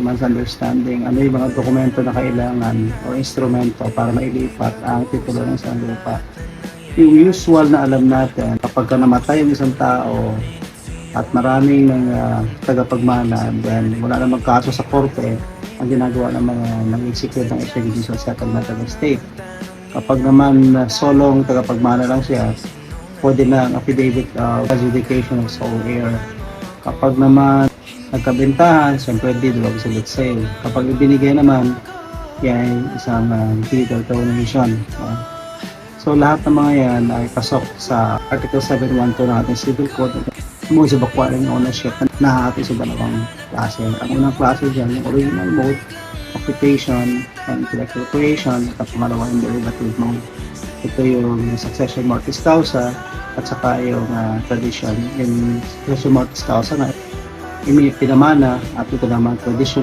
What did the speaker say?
layman's understanding, ano yung mga dokumento na kailangan o instrumento para mailipat ang titulo ng isang lupa. Yung usual na alam natin, kapag namatay yung isang tao at maraming tagapagmana, then wala namang kaso sa korte, ang ginagawa ng mga nag-execute ng extrajudicial settlement of the state. Kapag naman solong tagapagmana lang siya, pwede na ang affidavit of adjudication of sole heir. Kapag naman nagkabentahan, siyempre deed of absolute sale. Kapag ibinigay naman, yan isang deed of donation. So lahat ng mga yan ay pasok sa Article 712 ng ating Civil Code. Most of acquiring ownership na nahati sa dalawang klase. Ang unang klase dyan, yung original mode, occupation, and intellectual creation, at pangalawa yung derivative mode. Ito yung succession mortis causa at saka yung tradition. Yung succession mortis causa na pinamana at ito naman tradition